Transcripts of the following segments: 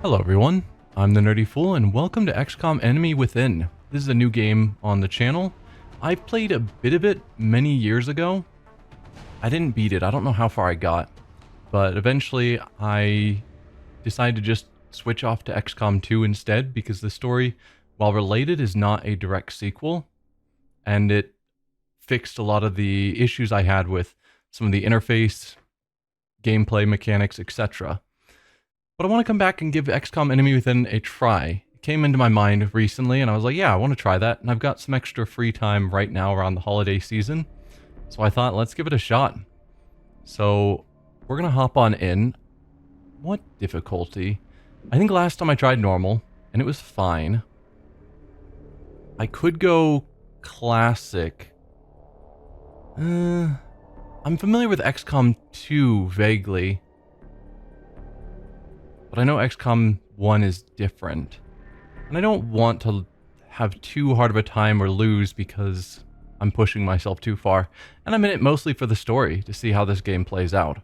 Hello everyone, I'm the Nerdy Fool and welcome to XCOM Enemy Within. This is a new game on the channel. I played a bit of it many years ago. I didn't beat it, I don't know how far I got, but eventually I decided to just switch off to XCOM 2 instead because the story, while related, is not a direct sequel, and it fixed a lot of the issues I had with some of the interface, gameplay mechanics, etc. But I want to come back and give XCOM Enemy Within a try. It came into my mind recently and I was like, yeah, I want to try that. And I've got some extra free time right now around the holiday season. So I thought, let's give it a shot. So we're going to hop on in. What difficulty? I think last time I tried normal and it was fine. I could go classic. I'm familiar with XCOM 2 vaguely. But I know XCOM 1 is different. And I don't want to have too hard of a time or lose because I'm pushing myself too far. And I'm in it mostly for the story, to see how this game plays out.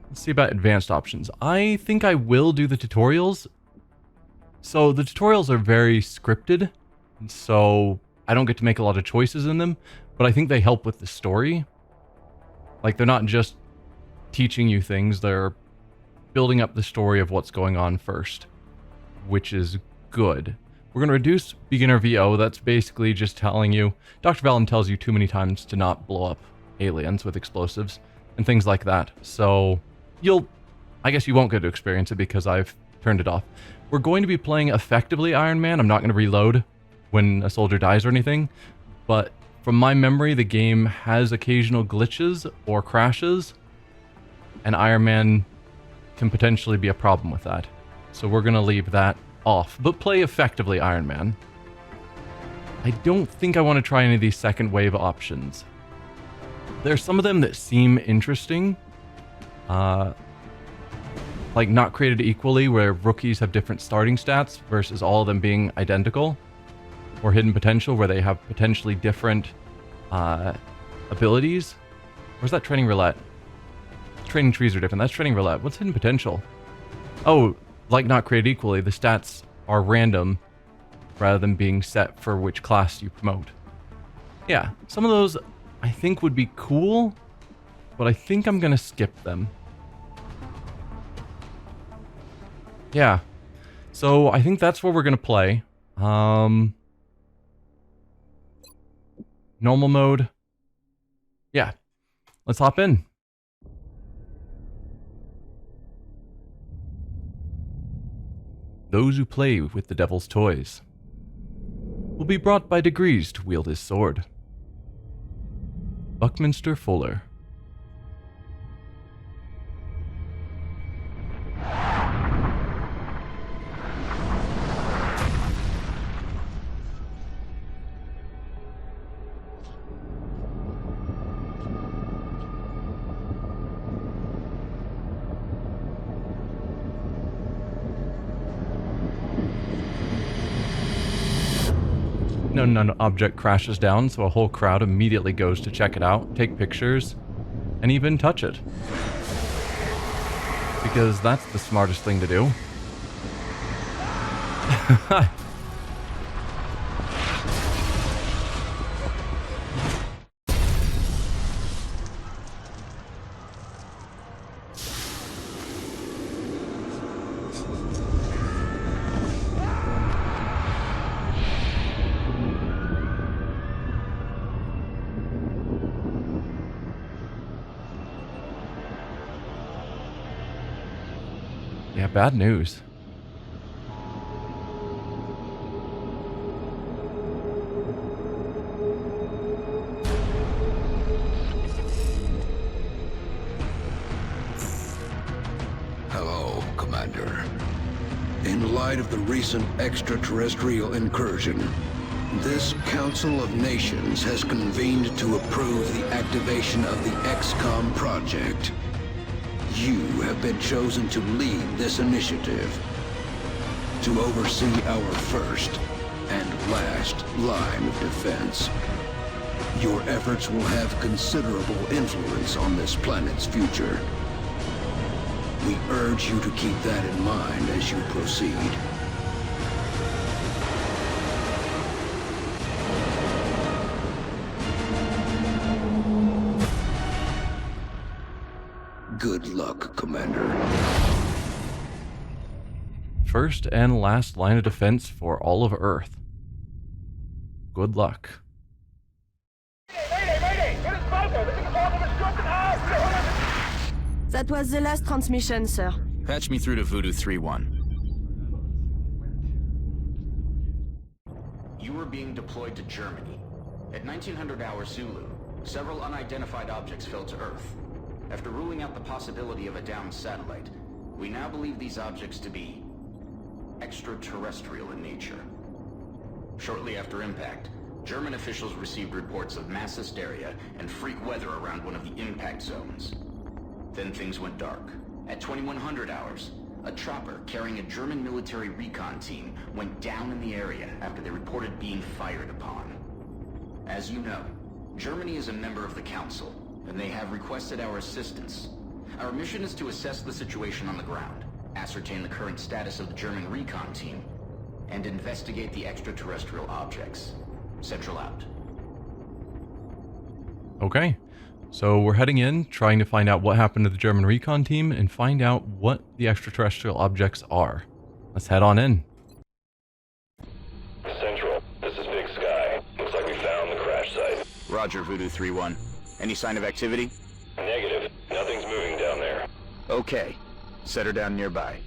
Let's see about advanced options. I think I will do the tutorials. So the tutorials are very scripted, so I don't get to make a lot of choices in them, but I think they help with the story. Like, they're not just teaching you things, they're building up the story of what's going on first, which is good. We're going to reduce beginner VO. That's basically just telling you, Dr. Valen tells you too many times to not blow up aliens with explosives and things like that. So I guess you won't get to experience it because I've turned it off. We're going to be playing effectively Iron Man. I'm not going to reload when a soldier dies or anything, but from my memory, the game has occasional glitches or crashes, and Iron Man can potentially be a problem with that. So we're going to leave that off, but play effectively Iron Man. I don't think I want to try any of these second wave options. There's some of them that seem interesting. Like not created equally, where rookies have different starting stats versus all of them being identical. Or hidden potential, where they have potentially different abilities. Or is that training roulette? Training trees are different. That's training roulette. What's hidden potential? Oh, like not created equally, the stats are random rather than being set for which class you promote. Yeah, some of those I think would be cool, but I think I'm gonna skip them. Yeah, so I think that's where we're gonna play. Normal mode. Yeah, let's hop in. Those who play with the devil's toys will be brought by degrees to wield his sword. Buckminster Fuller. An object crashes down, so a whole crowd immediately goes to check it out, take pictures, and even touch it. Because that's the smartest thing to do. Yeah, bad news. Hello, Commander. In light of the recent extraterrestrial incursion, this Council of Nations has convened to approve the activation of the XCOM project. You have been chosen to lead this initiative, to oversee our first and last line of defense. Your efforts will have considerable influence on this planet's future. We urge you to keep that in mind as you proceed. Good luck, Commander. First and last line of defense for all of Earth. Good luck. That was the last transmission, sir. Patch me through to Voodoo 3-1. You were being deployed to Germany. At 1900 hours Zulu, several unidentified objects fell to Earth. After ruling out the possibility of a downed satellite, we now believe these objects to be extraterrestrial in nature. Shortly after impact, German officials received reports of mass hysteria and freak weather around one of the impact zones. Then things went dark. At 2100 hours, a chopper carrying a German military recon team went down in the area after they reported being fired upon. As you know, Germany is a member of the Council, and they have requested our assistance. Our mission is to assess the situation on the ground, ascertain the current status of the German recon team, and investigate the extraterrestrial objects. Central out. Okay, so we're heading in, trying to find out what happened to the German recon team and find out what the extraterrestrial objects are. Let's head on in. Central, this is Big Sky. Looks like we found the crash site. Roger, Voodoo 3-1. Any sign of activity? Negative. Nothing's moving down there. Okay. Set her down nearby.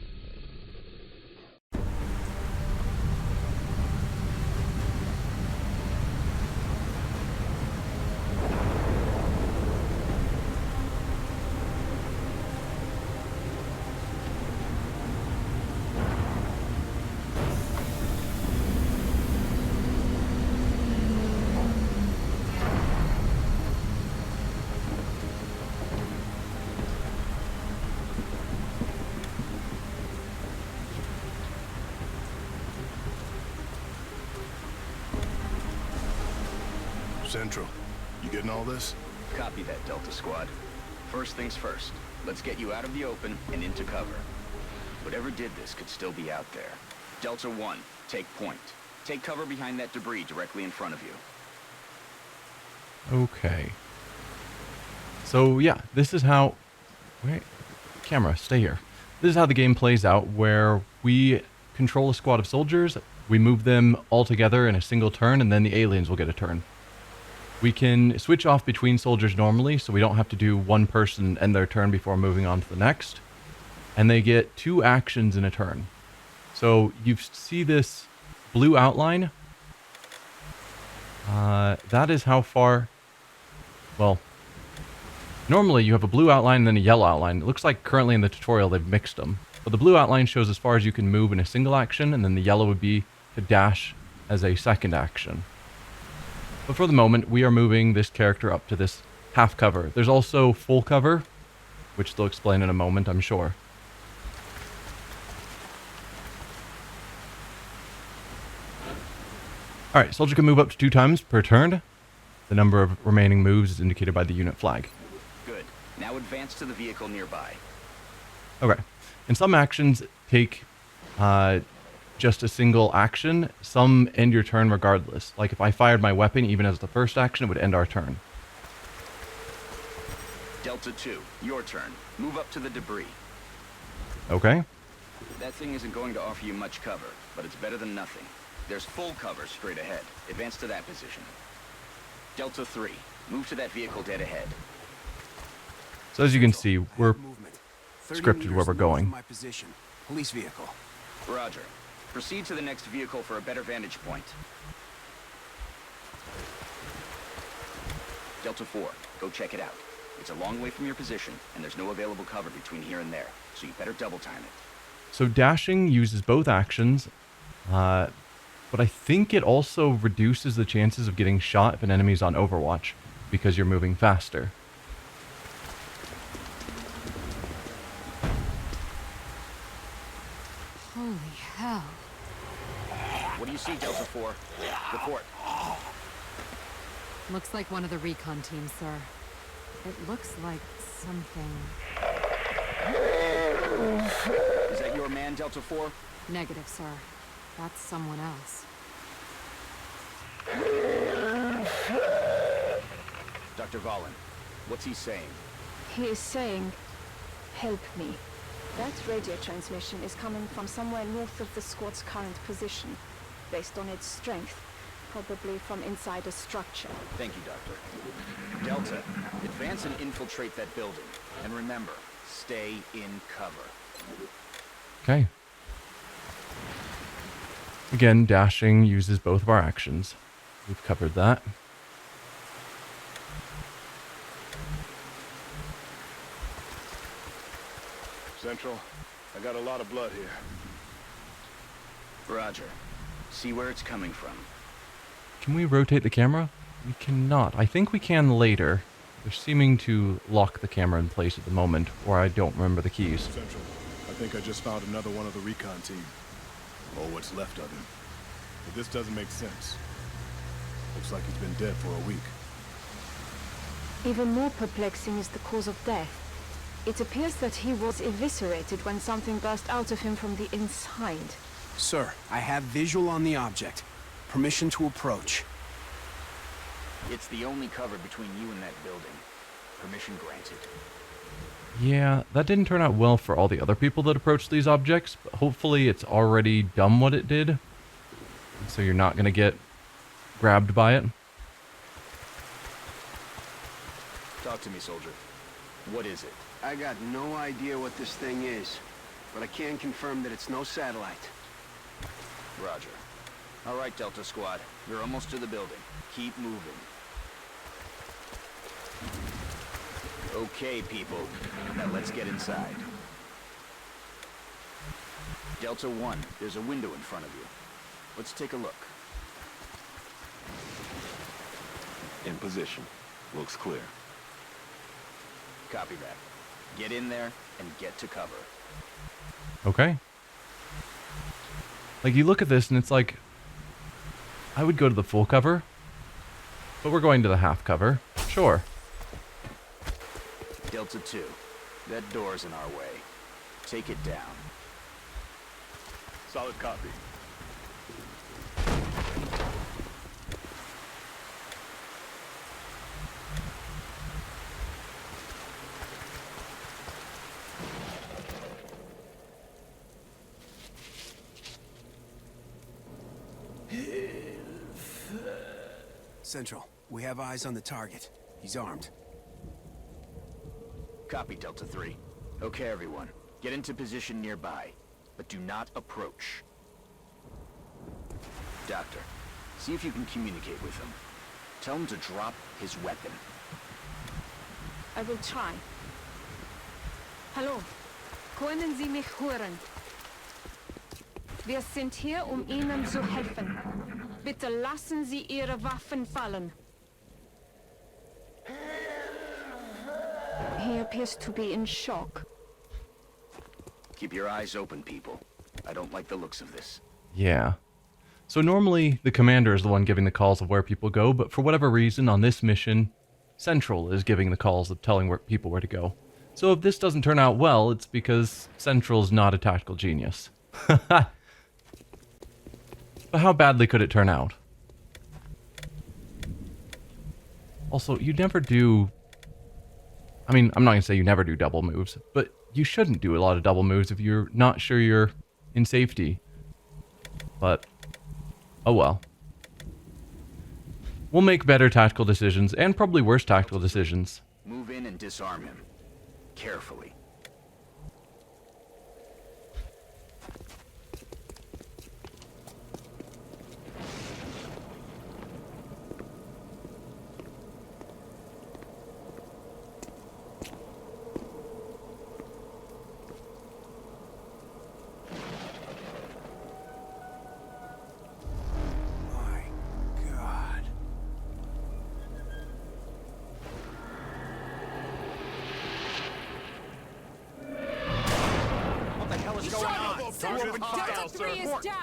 Central, you getting all this? Copy that, Delta Squad. First things first, let's get you out of the open and into cover. Whatever did this could still be out there. Delta 1, take point. Take cover behind that debris directly in front of you. Okay. So yeah, this is how... Wait, camera, stay here. This is how the game plays out, where we control a squad of soldiers, we move them all together in a single turn, and then the aliens will get a turn. We can switch off between soldiers normally, so we don't have to do one person end their turn before moving on to the next. And they get 2 actions in a turn. So you see this blue outline. That is how far... Well, normally you have a blue outline and then a yellow outline. It looks like currently in the tutorial they've mixed them. But the blue outline shows as far as you can move in a single action, and then the yellow would be to dash as a second action. But for the moment, we are moving this character up to this half cover. There's also full cover, which they'll explain in a moment, I'm sure. Alright, soldier can move up to 2 times per turn. The number of remaining moves is indicated by the unit flag. Good. Now advance to the vehicle nearby. Okay. And some actions take just a single action. Some end your turn regardless. Like if I fired my weapon even as the first action, it would end our turn. Delta 2, your turn. Move up to the debris. Okay. That thing isn't going to offer you much cover, but it's better than nothing. There's full cover straight ahead. Advance to that position. Delta 3, move to that vehicle dead ahead. So as you can see, we're Movement. scripted where we're going. My position. Police vehicle. Roger. Proceed to the next vehicle for a better vantage point. Delta 4, go check it out. It's a long way from your position, and there's no available cover between here and there, so you better double time it. So dashing uses both actions, but I think it also reduces the chances of getting shot if an enemy's on Overwatch, because you're moving faster. Holy hell. What do you see, Delta 4? Report. Looks like one of the recon teams, sir. It looks like something... Is that your man, Delta 4? Negative, sir. That's someone else. Dr. Valen, what's he saying? He is saying, help me. That radio transmission is coming from somewhere north of the squad's current position, based on its strength, probably from inside a structure. Thank you, Doctor. Delta, advance and infiltrate that building. And remember, stay in cover. Okay. Again, dashing uses both of our actions. We've covered that. Central, I got a lot of blood here. Roger. See where it's coming from. Can we rotate the camera? We cannot. I think we can later. They're seeming to lock the camera in place at the moment, or I don't remember the keys. Central, I think I just found another one of the recon team. Or what's left of him. But this doesn't make sense. Looks like he's been dead for a week. Even more perplexing is the cause of death. It appears that he was eviscerated when something burst out of him from the inside. Sir, I have visual on the object. Permission to approach. It's the only cover between you and that building. Permission granted. Yeah, that didn't turn out well for all the other people that approached these objects, but hopefully it's already done what it did. So you're not going to get grabbed by it. Talk to me, soldier. What is it? I got no idea what this thing is, but I can confirm that it's no satellite. Roger. All right, Delta Squad. You're almost to the building. Keep moving. Okay, people. Now let's get inside. Delta 1, there's a window in front of you. Let's take a look. In position. Looks clear. Copy that. Get in there and get to cover. Okay. Like, you look at this and it's like, I would go to the full cover, but we're going to the half cover. Sure. Delta 2, that door's in our way. Take it down. Solid copy. Central, we have eyes on the target. He's armed. Copy, Delta 3. Okay, everyone. Get into position nearby, but do not approach. Doctor, see if you can communicate with him. Tell him to drop his weapon. I will try. Hallo, können Sie mich hören? Wir sind hier, Ihnen zu helfen. Bitte lassen Sie Ihre Waffen fallen. He appears to be in shock. Keep your eyes open, people. I don't like the looks of this. Yeah. So normally the commander is the one giving the calls of where people go, but for whatever reason on this mission, Central is giving the calls of telling people where to go. So if this doesn't turn out well, it's because Central's not a tactical genius. But how badly could it turn out? Also, you never do... I mean, I'm not going to say you never do double moves, but you shouldn't do a lot of double moves if you're not sure you're in safety. But, oh well. We'll make better tactical decisions, and probably worse tactical decisions. Move in and disarm him. Carefully. My God. What the hell is going on? Target Delta 3 is down!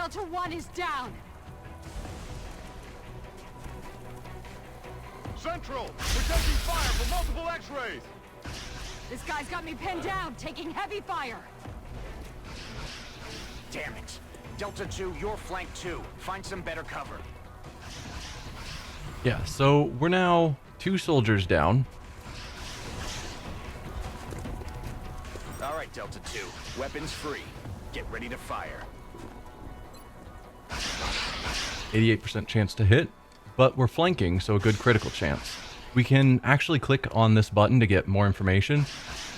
Delta 1 is down! Central! We're taking fire from multiple X-rays! This guy's got me pinned down, taking heavy fire! Damn it. Delta 2, you're flank 2. Find some better cover. Yeah, so we're now 2 soldiers down. All right, Delta 2. Weapons free. Get ready to fire. 88% chance to hit, but we're flanking, so a good critical chance. We can actually click on this button to get more information,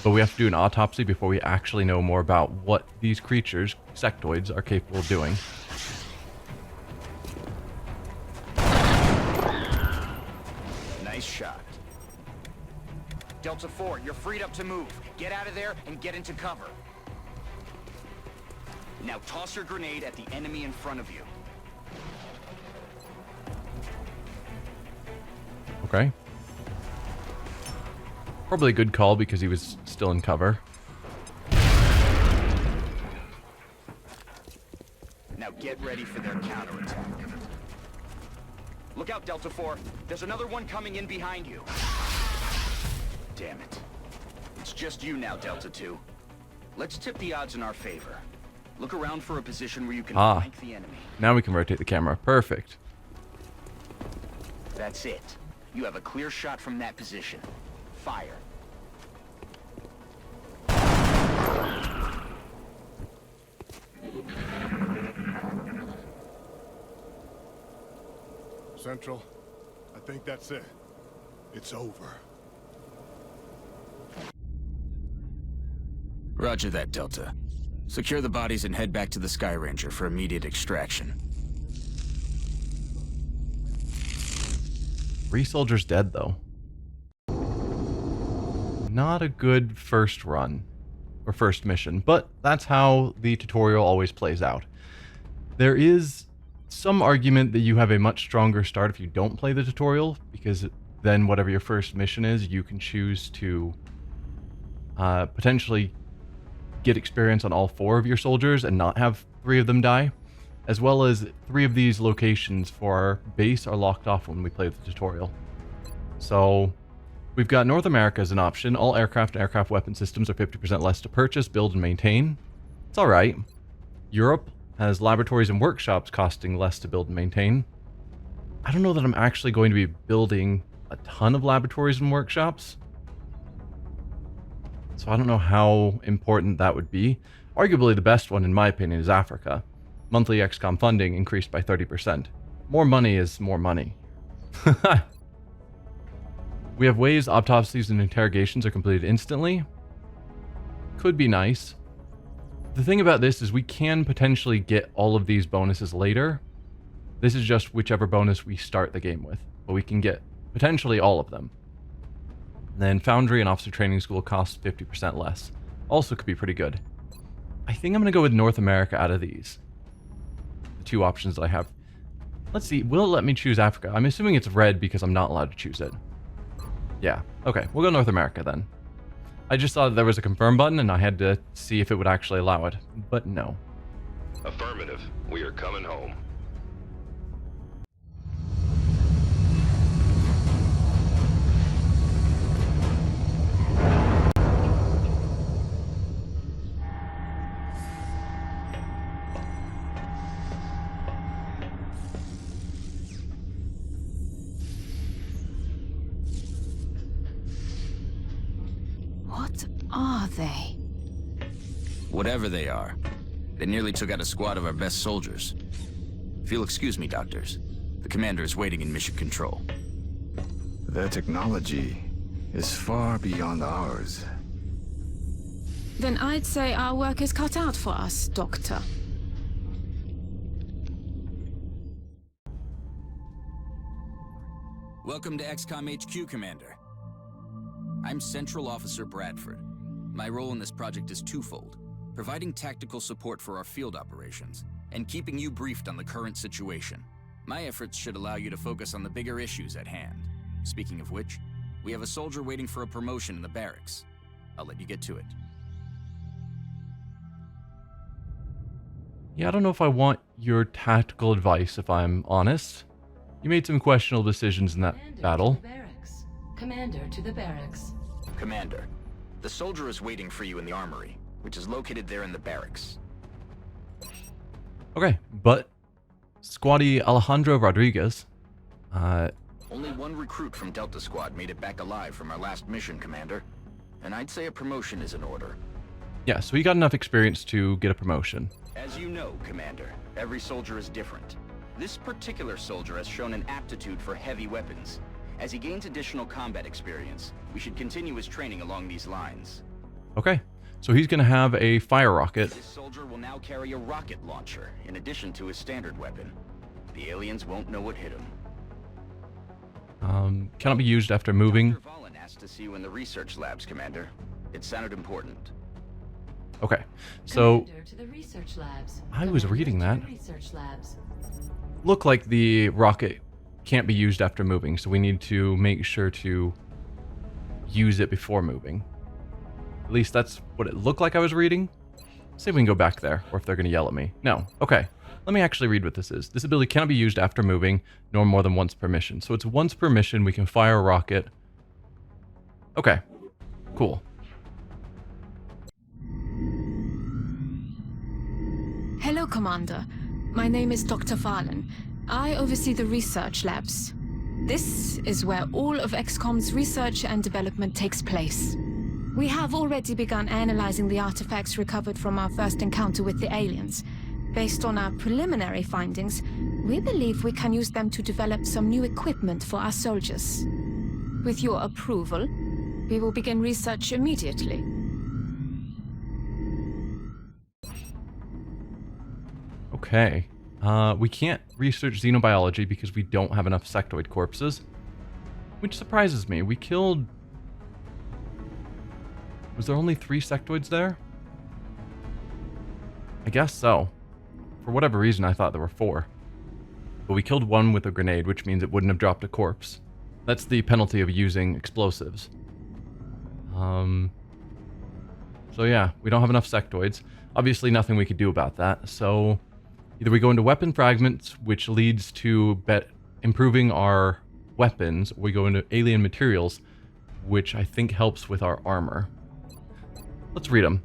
but we have to do an autopsy before we actually know more about what these creatures, sectoids, are capable of doing. Nice shot. Delta 4, you're freed up to move. Get out of there and get into cover. Now toss your grenade at the enemy in front of you. Okay. Probably a good call because he was still in cover. Now get ready for their counterattack. Look out, Delta 4. There's another one coming in behind you. Damn it. It's just you now, Delta 2. Let's tip the odds in our favor. Look around for a position where you can flank the enemy. Now we can rotate the camera. Perfect. That's it. You have a clear shot from that position. Fire. Central, I think that's it. It's over. Roger that, Delta. Secure the bodies and head back to the Sky Ranger for immediate extraction. 3 soldiers dead, though. Not a good first run, or first mission, but that's how the tutorial always plays out. There is some argument that you have a much stronger start if you don't play the tutorial, because then whatever your first mission is, you can choose to potentially get experience on all 4 of your soldiers and not have 3 of them die, as well as 3 of these locations for our base are locked off when we play the tutorial. So we've got North America as an option. All aircraft and aircraft weapon systems are 50% less to purchase, build, and maintain. It's alright. Europe has laboratories and workshops costing less to build and maintain. I don't know that I'm actually going to be building a ton of laboratories and workshops, so I don't know how important that would be. Arguably the best one, in my opinion, is Africa. Monthly XCOM funding increased by 30%. More money is more money. We have ways autopsies and interrogations are completed instantly. Could be nice. The thing about this is we can potentially get all of these bonuses later. This is just whichever bonus we start the game with, but we can get potentially all of them. And then Foundry and Officer Training School costs 50% less. Also could be pretty good. I think I'm going to go with North America out of these. The 2 options that I have. Let's see, will it let me choose Africa? I'm assuming it's red because I'm not allowed to choose it. Yeah, okay, we'll go North America then. I just saw that there was a confirm button and I had to see if it would actually allow it, but no. Affirmative. We are coming home. What are they? Whatever they are, they nearly took out a squad of our best soldiers. If you'll excuse me, doctors, the commander is waiting in mission control. Their technology is far beyond ours. Then I'd say our work is cut out for us, Doctor. Welcome to XCOM HQ, Commander. I'm Central Officer Bradford. My role in this project is twofold: providing tactical support for our field operations, and keeping you briefed on the current situation. My efforts should allow you to focus on the bigger issues at hand. Speaking of which, we have a soldier waiting for a promotion in the barracks. I'll let you get to it. Yeah, I don't know if I want your tactical advice, if I'm honest. You made some questionable decisions in that battle. Commander to the barracks. Commander, the soldier is waiting for you in the armory, which is located there in the barracks. Okay, but Squatty Alejandro Rodriguez, Only one recruit from Delta Squad made it back alive from our last mission, Commander. And I'd say a promotion is in order. yeah, so he got enough experience to get a promotion. As you know, Commander, every soldier is different. This particular soldier has shown an aptitude for heavy weapons. As he gains additional combat experience, we should continue his training along these lines. Okay, so he's going to have a fire rocket. This soldier will now carry a rocket launcher, in addition to his standard weapon. The aliens won't know what hit him. Cannot be used after moving. Dr. Valen asked to see you in the research labs, Commander. It sounded important. Okay, so Commander to the research labs. I was reading that. Research labs. Look like the rocket can't be used after moving, so we need to make sure to use it before moving. At least that's what it looked like I was reading. See if we can go back there, or if they're going to yell at me. No. Okay. Let me actually read what this is. This ability cannot be used after moving, nor more than once per mission. So it's once per mission we can fire a rocket. Okay. Cool. Hello, Commander. My name is Dr. Valen. I oversee the research labs. This is where all of XCOM's research and development takes place. We have already begun analyzing the artifacts recovered from our first encounter with the aliens. Based on our preliminary findings, we believe we can use them to develop some new equipment for our soldiers. With your approval, we will begin research immediately. Okay. We can't research xenobiology because we don't have enough sectoid corpses. Which surprises me. We killed... Was there only 3 sectoids there? I guess so. For whatever reason, I thought there were 4. But we killed one with a grenade, which means it wouldn't have dropped a corpse. That's the penalty of using explosives. So yeah, we don't have enough sectoids. Obviously, nothing we could do about that. So either we go into weapon fragments, which leads to improving our weapons, or we go into alien materials, which I think helps with our armor. Let's read them.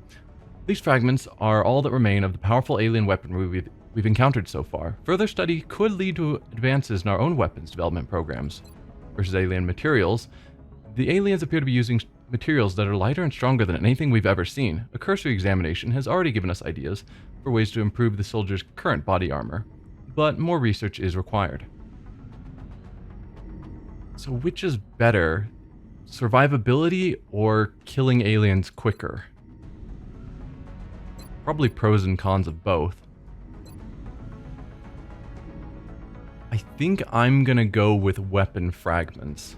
These fragments are all that remain of the powerful alien weaponry we've encountered so far. Further study could lead to advances in our own weapons development programs. Versus alien materials, the aliens appear to be using materials that are lighter and stronger than anything we've ever seen. A cursory examination has already given us ideas for ways to improve the soldier's current body armor, but more research is required. So which is better, survivability or killing aliens quicker? Probably pros and cons of both. I think I'm gonna go with weapon fragments,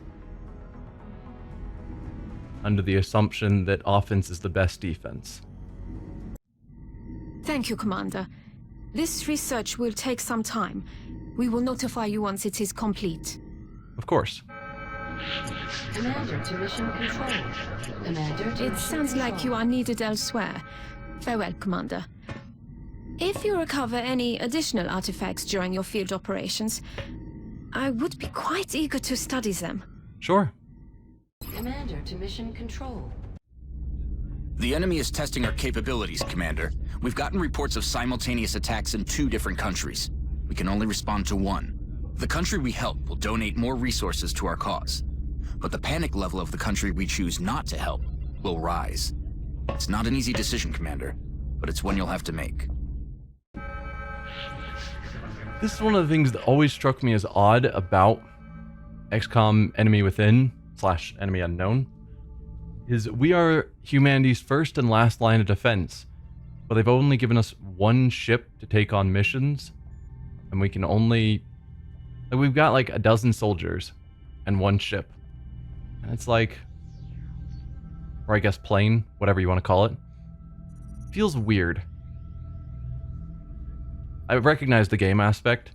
under the assumption that offense is the best defense. Thank you, Commander. This research will take some time. We will notify you once it is complete. Of course. Commander to mission control. Commander to It sounds like you are needed elsewhere. Farewell, Commander. If you recover any additional artifacts during your field operations, I would be quite eager to study them. Sure. Commander to mission control. The enemy is testing our capabilities, Commander. We've gotten reports of simultaneous attacks in 2 different countries. We can only respond to one. The country we help will donate more resources to our cause. But the panic level of the country we choose not to help will rise. It's not an easy decision, Commander, but it's one you'll have to make. This is one of the things that always struck me as odd about XCOM Enemy Within / Enemy Unknown, is we are humanity's first and last line of defense, but they've only given us 1 ship to take on missions, and we can only... We've got like 12 soldiers and 1 ship. And it's like... Or I guess plane, whatever you want to call it. Feels weird. I recognize the game aspect,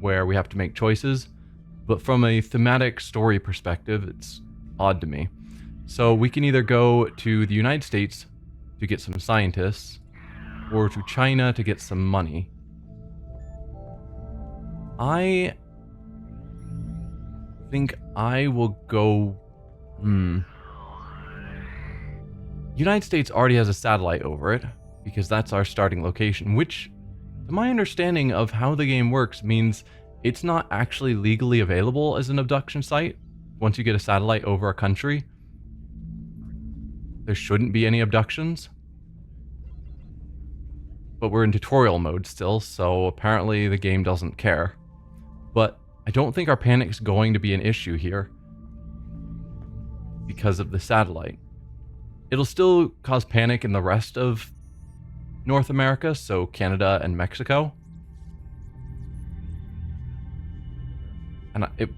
where we have to make choices, but from a thematic story perspective, it's odd to me. So we can either go to the United States to get some scientists, or to China to get some money. I think I will go... United States already has a satellite over it, because that's our starting location, which, to my understanding of how the game works, means it's not actually legally available as an abduction site. Once you get a satellite over a country, there shouldn't be any abductions. But we're in tutorial mode still, so apparently the game doesn't care. But I don't think our panic's going to be an issue here because of the satellite. It'll still cause panic in the rest of North America, so Canada and Mexico. And it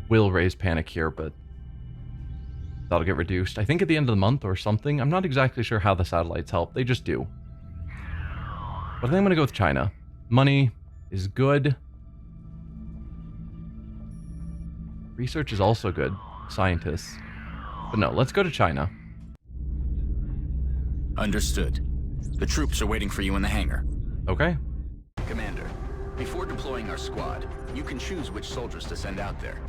will raise panic here, but that'll get reduced. I think at the end of the month or something. I'm not exactly sure how the satellites help. They just do. But I think I'm going to go with China. Money is good. Research is also good. Scientists. But no, let's go to China. Understood. The troops are waiting for you in the hangar. Okay. Commander, before deploying our squad, you can choose which soldiers to send out there.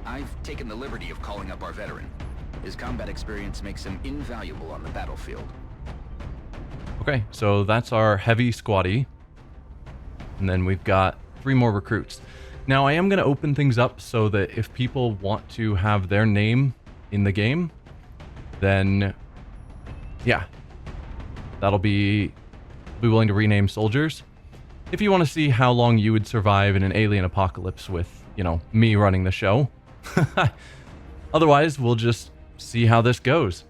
I've taken the liberty of calling up our veteran. His combat experience makes him invaluable on the battlefield. Okay, so that's our heavy squaddy. And then we've got 3 more recruits. Now, I am going to open things up so that if people want to have their name in the game, then, yeah, that'll be willing to rename soldiers. If you want to see how long you would survive in an alien apocalypse with, you know, me running the show. Otherwise, we'll just see how this goes.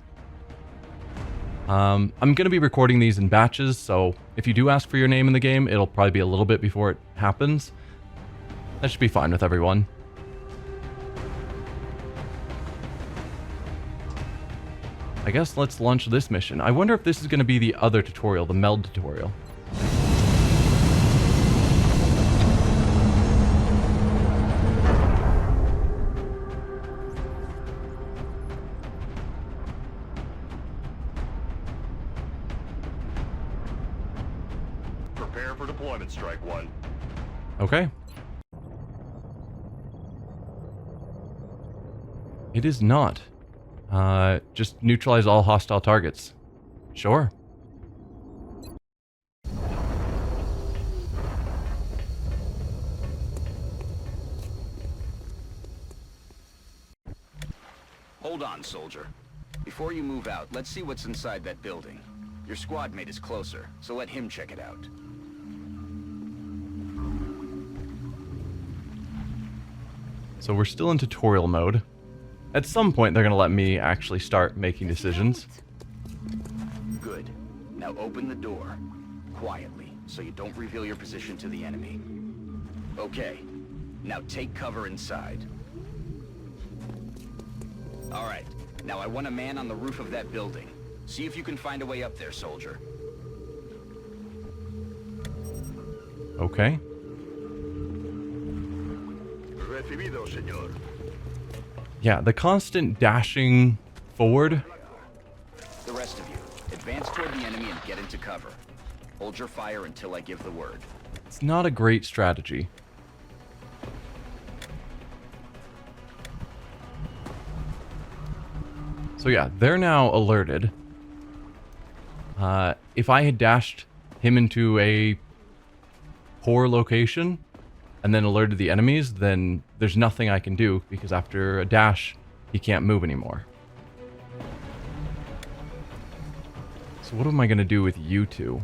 I'm going to be recording these in batches, so if you do ask for your name in the game, it'll probably be a little bit before it happens. That should be fine with everyone. I guess let's launch this mission. I wonder if this is going to be the other tutorial, the meld tutorial. Prepare for deployment, Strike One. Okay. It is not. Just neutralize all hostile targets. Sure. Hold on, soldier. Before you move out, let's see what's inside that building. Your squad mate is closer, so let him check it out. So we're still in tutorial mode. At some point, they're going to let me actually start making decisions. Good. Now open the door. Quietly, so you don't reveal your position to the enemy. Okay. Now take cover inside. Alright. Now I want a man on the roof of that building. See if you can find a way up there, soldier. Okay. Recibido, señor. Yeah, the constant dashing forward. The rest of you, advance toward the enemy and get into cover. Hold your fire until I give the word. It's not a great strategy. So yeah, they're now alerted. If I had dashed him into a poor location and then alerted the enemies, then there's nothing I can do, because after a dash, he can't move anymore. So what am I going to do with you two?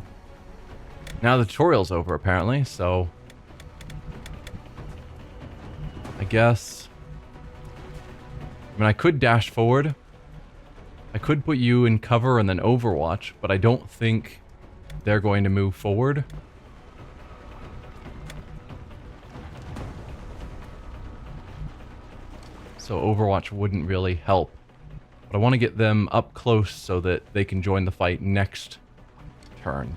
Now the tutorial's over, apparently, so I guess... I mean, I could dash forward. I could put you in cover and then overwatch, but I don't think they're going to move forward. So Overwatch wouldn't really help. But I want to get them up close so that they can join the fight next turn.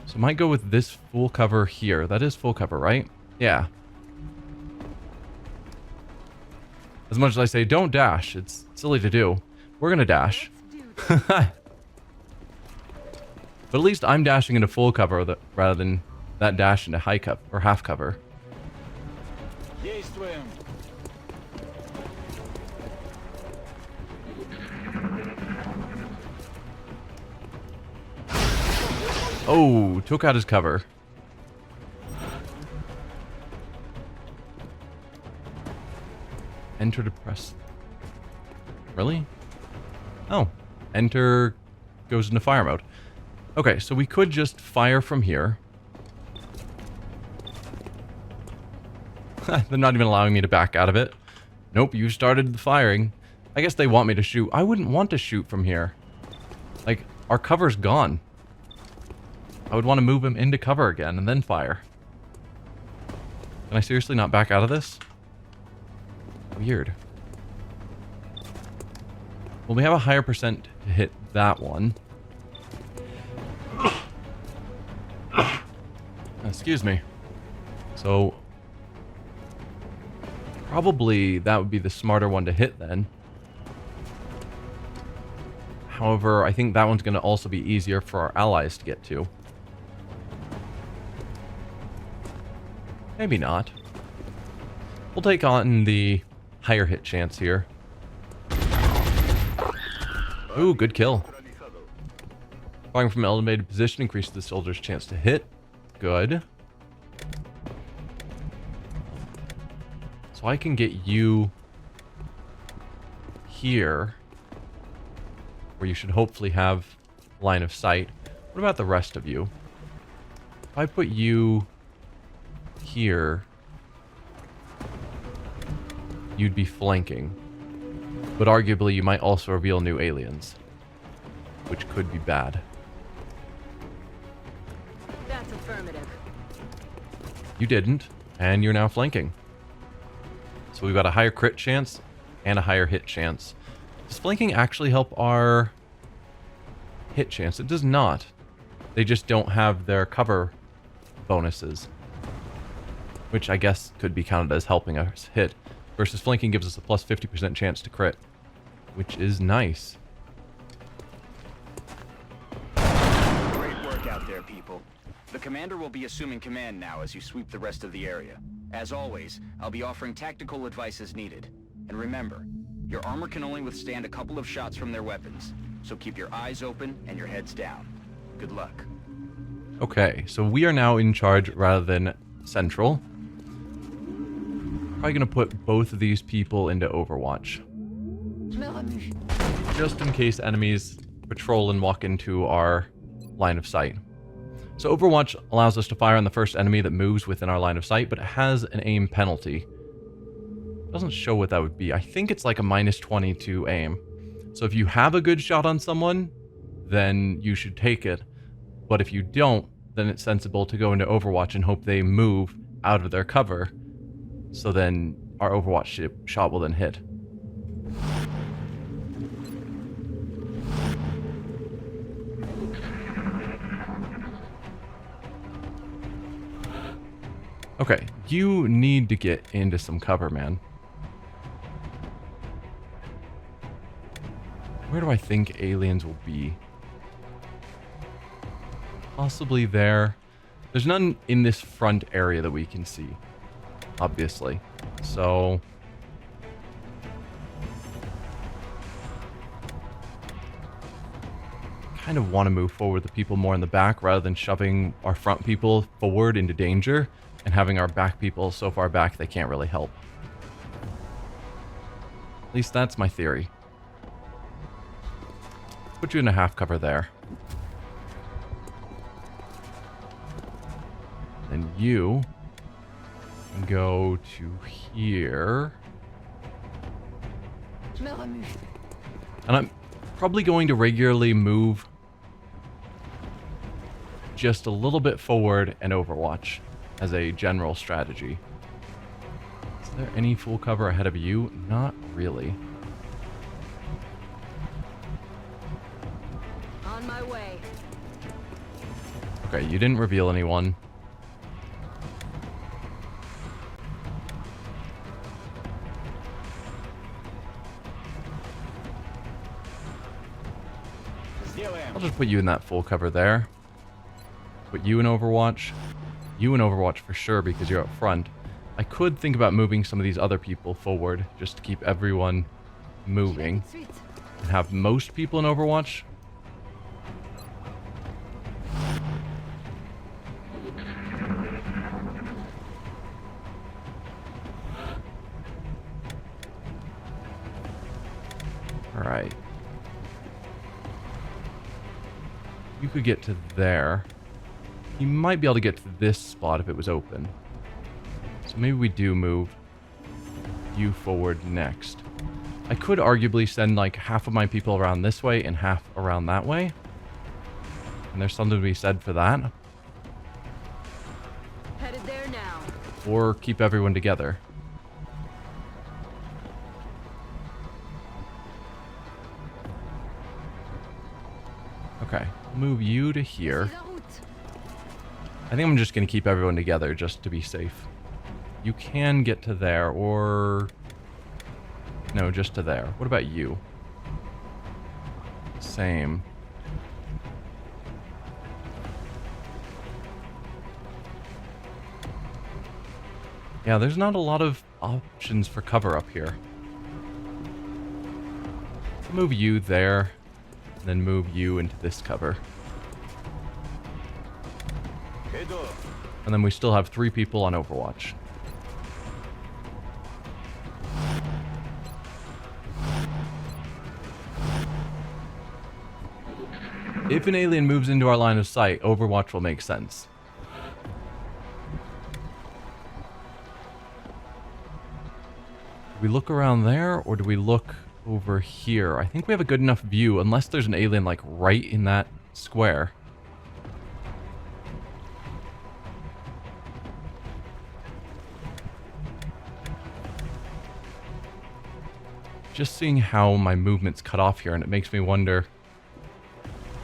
So I might go with this full cover here. That is full cover, right? Yeah. As much as I say don't dash, it's silly to do. We're going to dash. But at least I'm dashing into full cover rather than that dash into high cover or half cover. Oh, took out his cover. Enter to press. Really? Oh. Enter goes into fire mode. Okay, so we could just fire from here. They're not even allowing me to back out of it. Nope, you started the firing. I guess they want me to shoot. I wouldn't want to shoot from here. Like, our cover's gone. I would want to move him into cover again and then fire. Can I seriously not back out of this? Weird. Well, we have a higher percent to hit that one. Excuse me. So, probably that would be the smarter one to hit then. However, I think that one's going to also be easier for our allies to get to. Maybe not. We'll take on the higher hit chance here. Ooh, good kill. Firing from an elevated position increases the soldier's chance to hit. Good. So I can get you here, where you should hopefully have line of sight. What about the rest of you? If I put you here, you'd be flanking. But arguably you might also reveal new aliens, which could be bad. That's affirmative. You didn't, and you're now flanking. So we've got a higher crit chance and a higher hit chance. Does flanking actually help our hit chance? It does not. They just don't have their cover bonuses, which I guess could be counted as helping us hit. Versus flanking gives us a plus 50% chance to crit, which is nice. Great work out there, people. The commander will be assuming command now as you sweep the rest of the area. As always, I'll be offering tactical advice as needed. And remember, your armor can only withstand a couple of shots from their weapons, so keep your eyes open and your heads down. Good luck. Okay, so we are now in charge rather than central. Probably going to put both of these people into Overwatch. Just in case enemies patrol and walk into our line of sight. So Overwatch allows us to fire on the first enemy that moves within our line of sight, but it has an aim penalty. It doesn't show what that would be. I think it's like a -20 to aim. So if you have a good shot on someone, then you should take it. But if you don't, then it's sensible to go into Overwatch and hope they move out of their cover. So then our Overwatch shot will then hit. Okay, you need to get into some cover, man. Where do I think aliens will be? Possibly there. There's none in this front area that we can see, obviously. So kind of want to move forward the people more in the back rather than shoving our front people forward into danger and having our back people so far back they can't really help. At least that's my theory. Put you in a half cover there. And you go to here. And I'm probably going to regularly move just a little bit forward and Overwatch as a general strategy. Is there any full cover ahead of you? Not really. On my way. Okay, you didn't reveal anyone. I'll just put you in that full cover there. Put you in Overwatch. You in Overwatch for sure because you're up front. I could think about moving some of these other people forward just to keep everyone moving. And have most people in Overwatch. Alright. You could get to there. You might be able to get to this spot if it was open. So maybe we do move you forward next. I could arguably send like half of my people around this way and half around that way. And there's something to be said for that. Headed there now. Or keep everyone together. Okay, move you to here. I think I'm just going to keep everyone together just to be safe. You can get to there, or... No, just to there. What about you? Same. Yeah, there's not a lot of options for cover up here. So move you there, and then move you into this cover. And then we still have 3 people on Overwatch. If an alien moves into our line of sight, Overwatch will make sense. Do we look around there, or do we look over here? I think we have a good enough view, unless there's an alien, like, right in that square. Just seeing how my movement's cut off here, and it makes me wonder,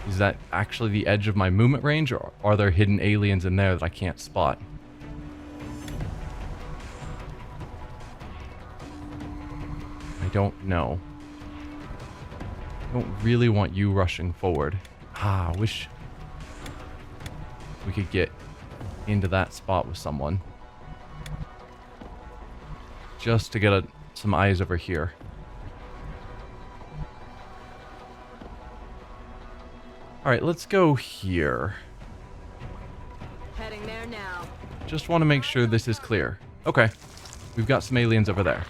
is that actually the edge of my movement range, or are there hidden aliens in there that I can't spot? I don't know. I don't really want you rushing forward. I wish we could get into that spot with someone. Just to get some eyes over here. Alright, let's go here. Heading there now. Just want to make sure this is clear. Okay. We've got some aliens over there.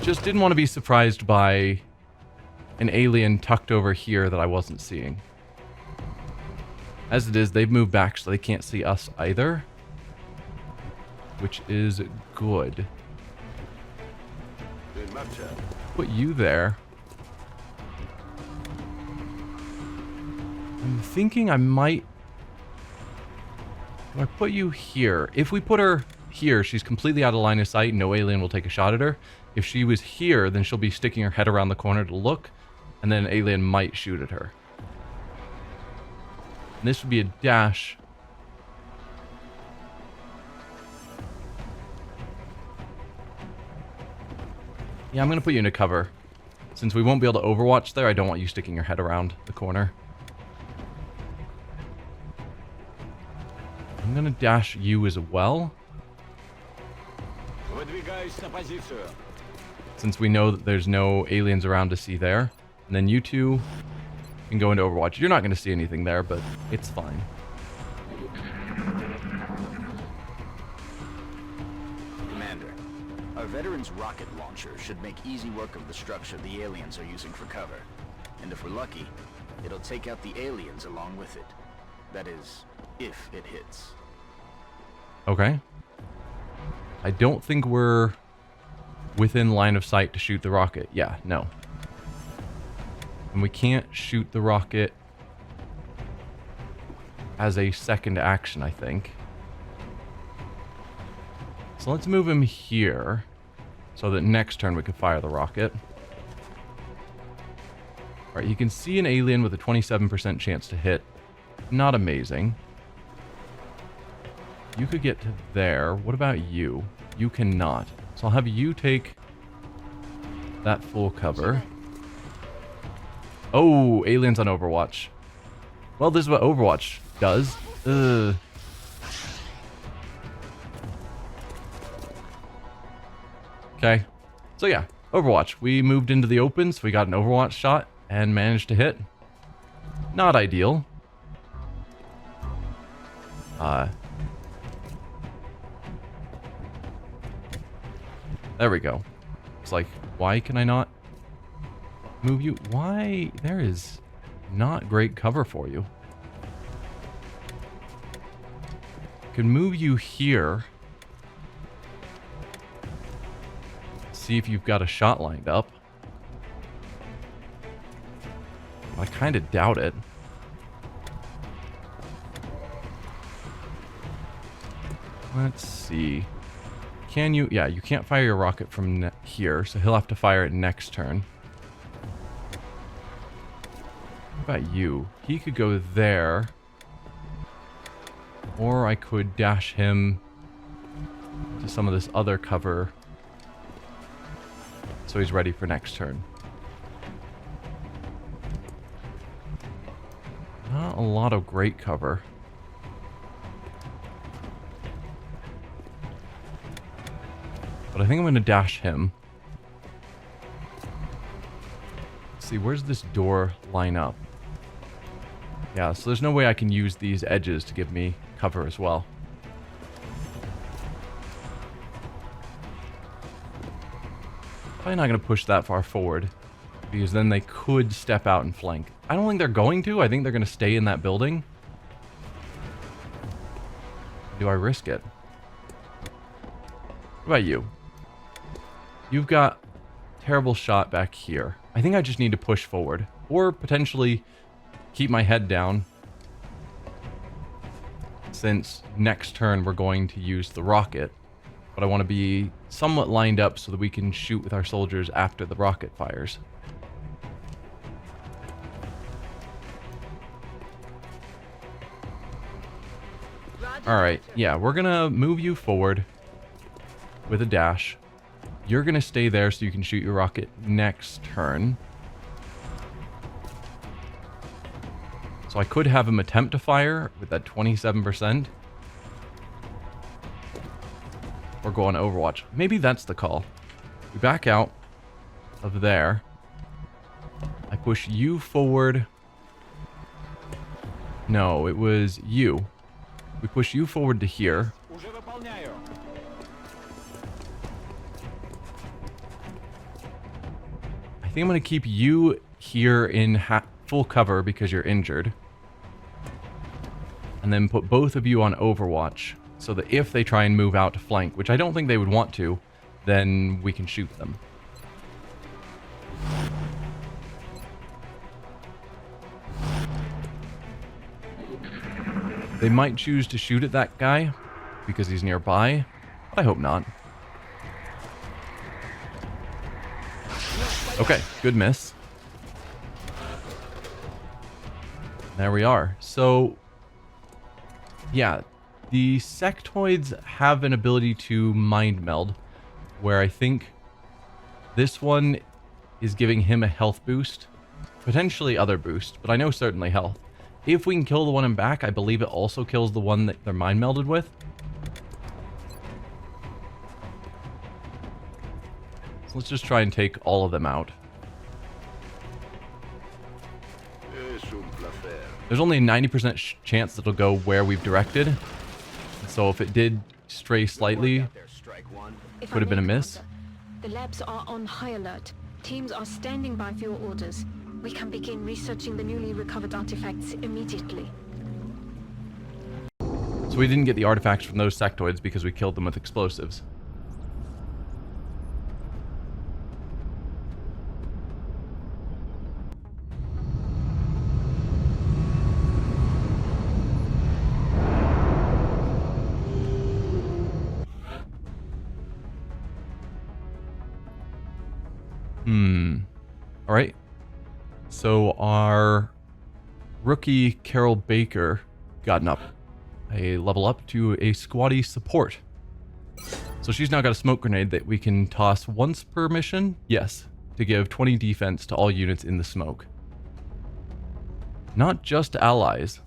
Just didn't want to be surprised by an alien tucked over here that I wasn't seeing. As it is, they've moved back so they can't see us either. Which is good. Put you there. I'm thinking I might... Do I put you here? If we put her here, she's completely out of line of sight. No alien will take a shot at her. If she was here, then she'll be sticking her head around the corner to look, and then an alien might shoot at her. And this would be a dash. Yeah, I'm going to put you into cover. Since we won't be able to overwatch there, I don't want you sticking your head around the corner. I'm going to dash you as well. Since we know that there's no aliens around to see there. And then you two can go into Overwatch. You're not going to see anything there, but it's fine. Commander, our veteran's rocket launcher should make easy work of the structure the aliens are using for cover. And if we're lucky, it'll take out the aliens along with it. That is, if it hits. Okay. I don't think we're within line of sight to shoot the rocket. Yeah, no. And we can't shoot the rocket as a second action, I think. So let's move him here so that next turn we can fire the rocket. Alright, you can see an alien with a 27% chance to hit. Not amazing. You could get to there. What about you? You cannot. So I'll have you take that full cover. Oh, aliens on Overwatch. Well, this is what Overwatch does. Ugh. Okay. So yeah, Overwatch. We moved into the open, so we got an Overwatch shot and managed to hit. Not ideal. There we go. It's like, why can I not move you? Why? There is not great cover for you. I can move you here. See if you've got a shot lined up. I kind of doubt it. Let's see. Can you? Yeah, you can't fire your rocket from here, so he'll have to fire it next turn. What about you? He could go there. Or I could dash him to some of this other cover so he's ready for next turn. Not a lot of great cover. But I think I'm going to dash him. Let's see, where's this door line up? Yeah, so there's no way I can use these edges to give me cover as well. Probably not going to push that far forward, because then they could step out and flank. I don't think they're going to. I think they're going to stay in that building. Do I risk it? What about you? You've got terrible shot back here. I think I just need to push forward, or potentially keep my head down, since next turn we're going to use the rocket, but I want to be somewhat lined up so that we can shoot with our soldiers after the rocket fires. Alright, yeah, we're gonna move you forward with a dash. You're gonna stay there so you can shoot your rocket next turn. So I could have him attempt to fire with that 27%. Or go on Overwatch. Maybe that's the call. We back out of there. I push you forward. No, it was you. We push you forward to here. I think I'm going to keep you here in full cover because you're injured. And then put both of you on Overwatch, so that if they try and move out to flank, which I don't think they would want to, then we can shoot them. They might choose to shoot at that guy because he's nearby, but I hope not. Okay, good miss. There we are. So, yeah, the sectoids have an ability to mind meld, where I think this one is giving him a health boost, potentially other boost, but I know certainly health. If we can kill the one in back, I believe it also kills the one that they're mind melded with. So let's just try and take all of them out. There's only a 90% chance that it'll go where we've directed. So if it did stray slightly, it would have been a miss. The labs are on high alert. Teams are standing by for your orders. We can begin researching the newly recovered artifacts immediately. So we didn't get the artifacts from those sectoids because we killed them with explosives. All right. So our rookie Carol Baker gotten up a level up to a squatty support. So she's now got a smoke grenade that we can toss once per mission. Yes, to give 20 defense to all units in the smoke. not just allies.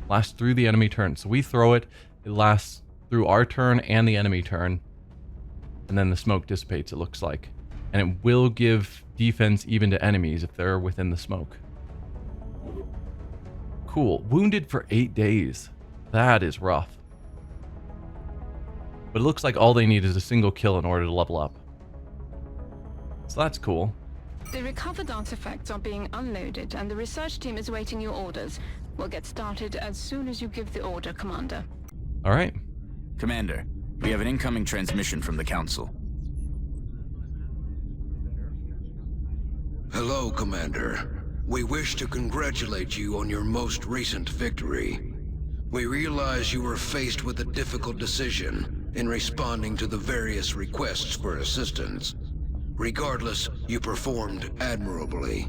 Lasts through the enemy turn. So we throw it, it lasts through our turn and the enemy turn. And then the smoke dissipates, it looks like. And it will give defense even to enemies if they're within the smoke. Cool. Wounded for 8 days. That is rough. But it looks like all they need is a single kill in order to level up. So that's cool. The recovered artifacts are being unloaded, and the research team is waiting your orders. We'll get started as soon as you give the order, Commander. All right. Commander, we have an incoming transmission from the Council. Hello, Commander. We wish to congratulate you on your most recent victory. We realize you were faced with a difficult decision in responding to the various requests for assistance. Regardless, you performed admirably.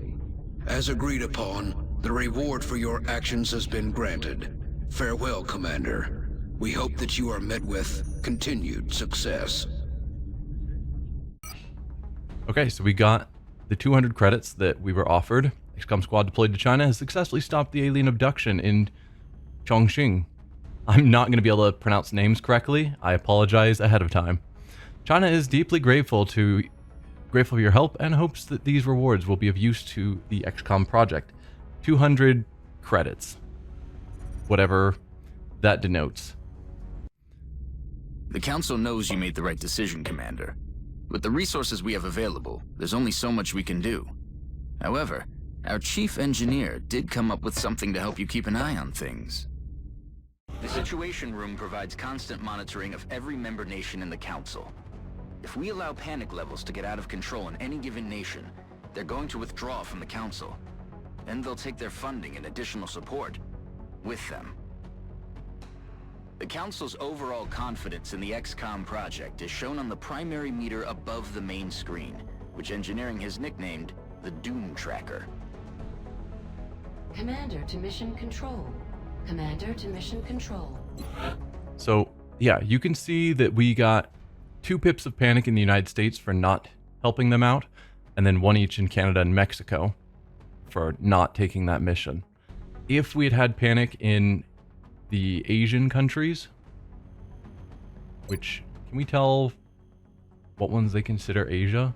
As agreed upon, the reward for your actions has been granted. Farewell, Commander. We hope that you are met with continued success. Okay, so we got the 200 credits that we were offered. XCOM squad deployed to China has successfully stopped the alien abduction in Chongqing. I'm not going to be able to pronounce names correctly. I apologize ahead of time. China is deeply grateful for your help and hopes that these rewards will be of use to the XCOM project. 200 credits. Whatever that denotes. The Council knows you made the right decision, Commander. With the resources we have available, there's only so much we can do. However, our chief engineer did come up with something to help you keep an eye on things. The Situation Room provides constant monitoring of every member nation in the Council. If we allow panic levels to get out of control in any given nation, they're going to withdraw from the Council. Then they'll take their funding and additional support with them. The Council's overall confidence in the XCOM project is shown on the primary meter above the main screen, which engineering has nicknamed the Doom Tracker. Commander to Mission Control. Commander to Mission Control. So, yeah, you can see that we got 2 pips of panic in the United States for not helping them out, and then 1 each in Canada and Mexico for not taking that mission. If we had had panic in the Asian countries, which, can we tell what ones they consider Asia?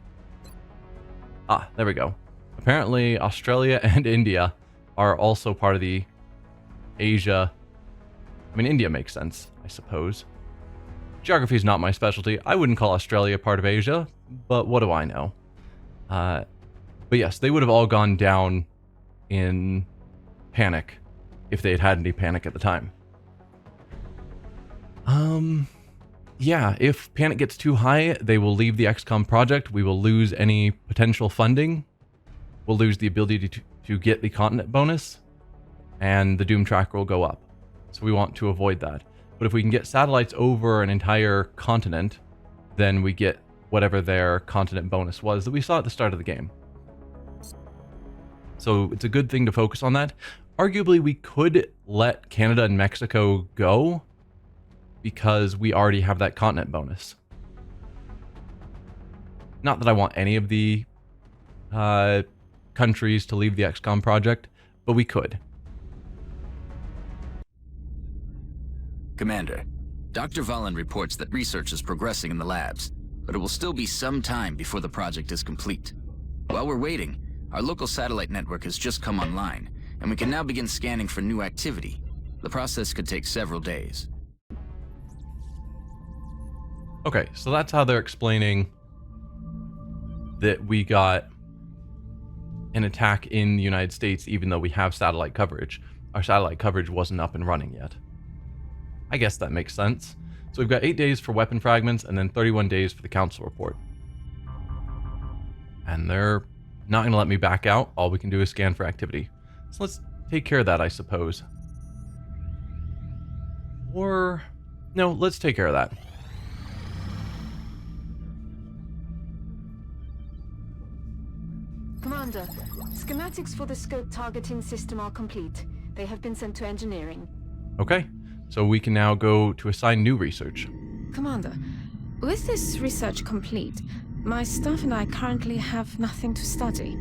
Ah, there we go. Apparently, Australia and India are also part of the Asia. I mean, India makes sense, I suppose. Geography is not my specialty. I wouldn't call Australia part of Asia, but what do I know? But yes, they would have all gone down in panic if they had had any panic at the time. Yeah, if panic gets too high, they will leave the XCOM project. We will lose any potential funding. We'll lose the ability to get the continent bonus, and the Doom Tracker will go up. So we want to avoid that. But if we can get satellites over an entire continent, then we get whatever their continent bonus was that we saw at the start of the game. So it's a good thing to focus on that. Arguably, we could let Canada and Mexico go because we already have that continent bonus. Not that I want any of the countries to leave the XCOM project, but we could. Commander, Dr. Valen reports that research is progressing in the labs, but it will still be some time before the project is complete. While we're waiting, our local satellite network has just come online, and we can now begin scanning for new activity. The process could take several days. Okay, so that's how they're explaining that we got an attack in the United States even though we have satellite coverage. Our satellite coverage wasn't up and running yet. I guess that makes sense. So we've got 8 days for weapon fragments and then 31 days for the council report. And they're not going to let me back out. All we can do is scan for activity. So let's take care of that, I suppose. Or... no, let's take care of that. Commander, schematics for the scope targeting system are complete. They have been sent to engineering. Okay, so we can now go to assign new research. Commander, with this research complete, my staff and I currently have nothing to study.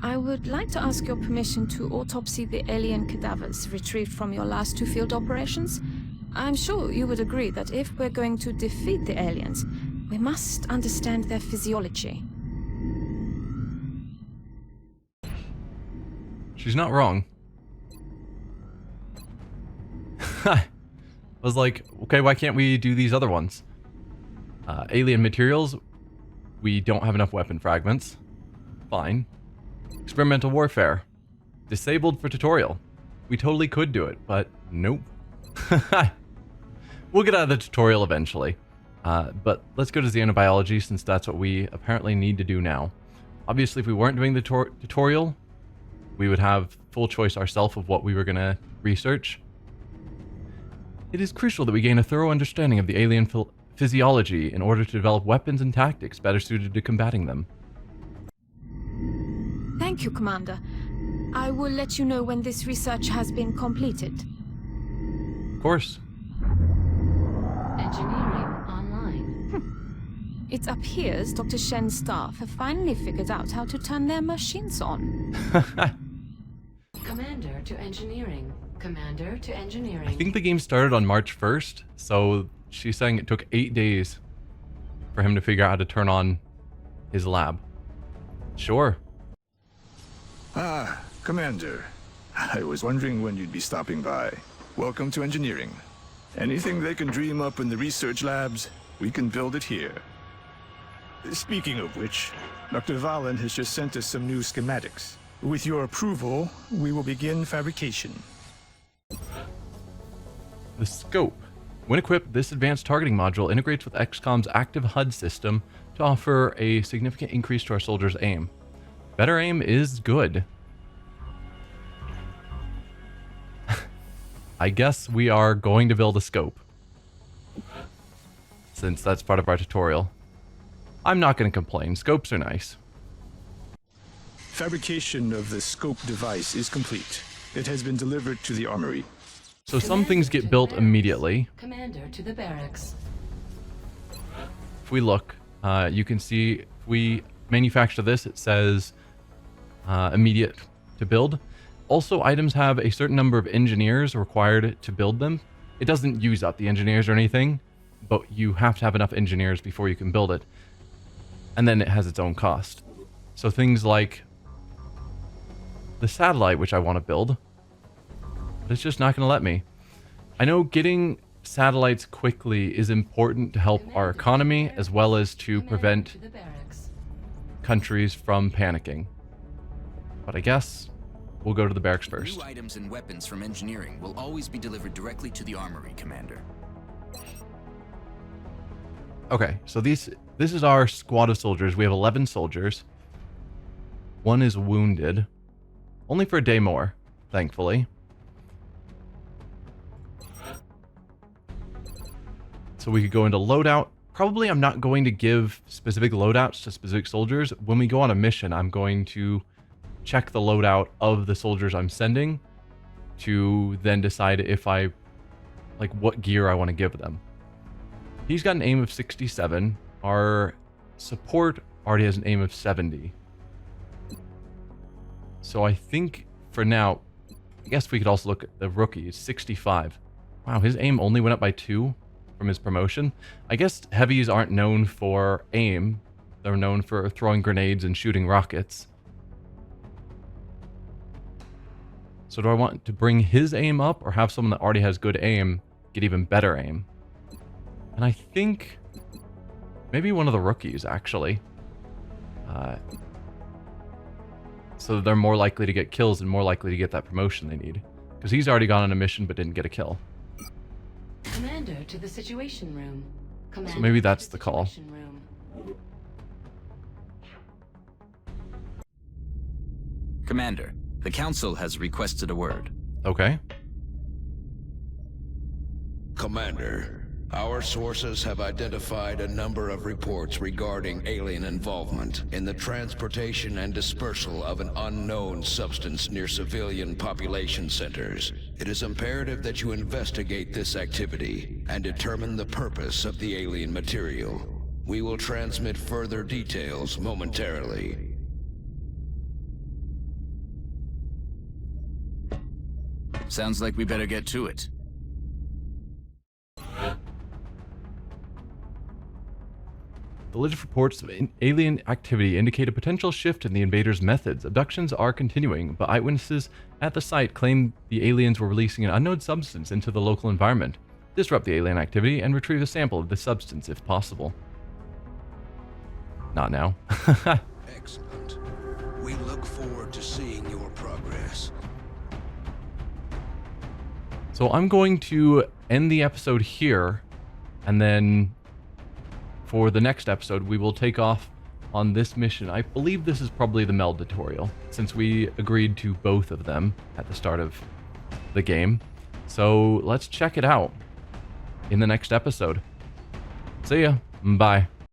I would like to ask your permission to autopsy the alien cadavers retrieved from your last 2 field operations. I'm sure you would agree that if we're going to defeat the aliens, we must understand their physiology. She's not wrong. I was like, okay, why can't we do these other ones? Alien materials. We don't have enough weapon fragments. Fine. Experimental warfare. Disabled for tutorial. We totally could do it, but nope. We'll get out of the tutorial eventually. But let's go to xenobiology since that's what we apparently need to do now. Obviously, if we weren't doing the tutorial, we would have full choice ourselves of what we were going to research. It is crucial that we gain a thorough understanding of the alien physiology in order to develop weapons and tactics better suited to combating them. Thank you, Commander. I will let you know when this research has been completed. Of course. Engineering online. It appears Dr. Shen's staff have finally figured out how to turn their machines on. Commander to engineering. Commander to engineering. I think the game started on March 1st, so she's saying it took 8 days for him to figure out how to turn on his lab. Sure. Ah, Commander. I was wondering when you'd be stopping by. Welcome to engineering. Anything they can dream up in the research labs, we can build it here. Speaking of which, Dr. Valen has just sent us some new schematics. With your approval, we will begin fabrication. The scope. When equipped, this advanced targeting module integrates with XCOM's active HUD system to offer a significant increase to our soldiers' aim. Better aim is good. I guess we are going to build a scope, since that's part of our tutorial. I'm not going to complain. Scopes are nice. Fabrication of the scope device is complete. It has been delivered to the armory. So some things get built immediately. Commander to the barracks. If we look, you can see if we manufacture this, it says immediate to build. Also, items have a certain number of engineers required to build them. It doesn't use up the engineers or anything, but you have to have enough engineers before you can build it. And then it has its own cost. So things like the satellite, which I want to build, but it's just not going to let me. I know getting satellites quickly is important to help our economy as well as to prevent countries from panicking. But I guess we'll go to the barracks first. New items and weapons from engineering will always be delivered directly to the armory, Commander. Okay, so this is our squad of soldiers. We have 11 soldiers. One is wounded. Only for a day more, thankfully. So we could go into loadout. Probably I'm not going to give specific loadouts to specific soldiers. When we go on a mission, I'm going to check the loadout of the soldiers I'm sending to then decide if I, like, what gear I want to give them. He's got an aim of 67. Our support already has an aim of 70. So I think for now, I guess we could also look at the rookie. It's 65. Wow, his aim only went up by 2 from his promotion. I guess heavies aren't known for aim. They're known for throwing grenades and shooting rockets. So do I want to bring his aim up or have someone that already has good aim get even better aim? And I think maybe one of the rookies, actually. So they're more likely to get kills and more likely to get that promotion they need. Because he's already gone on a mission but didn't get a kill. Commander to the situation room. Commander so maybe that's the call. Commander, the Council has requested a word. Okay. Commander, our sources have identified a number of reports regarding alien involvement in the transportation and dispersal of an unknown substance near civilian population centers. It is imperative that you investigate this activity and determine the purpose of the alien material. We will transmit further details momentarily. Sounds like we better get to it. The latest reports of alien activity indicate a potential shift in the invaders' methods. Abductions are continuing, but eyewitnesses at the site claim the aliens were releasing an unknown substance into the local environment. Disrupt the alien activity and retrieve a sample of the substance if possible. Not now. Excellent. We look forward to seeing your progress. So I'm going to end the episode here, and then for the next episode, we will take off on this mission. I believe this is probably the meld tutorial, since we agreed to both of them at the start of the game. So let's check it out in the next episode. See ya. Bye.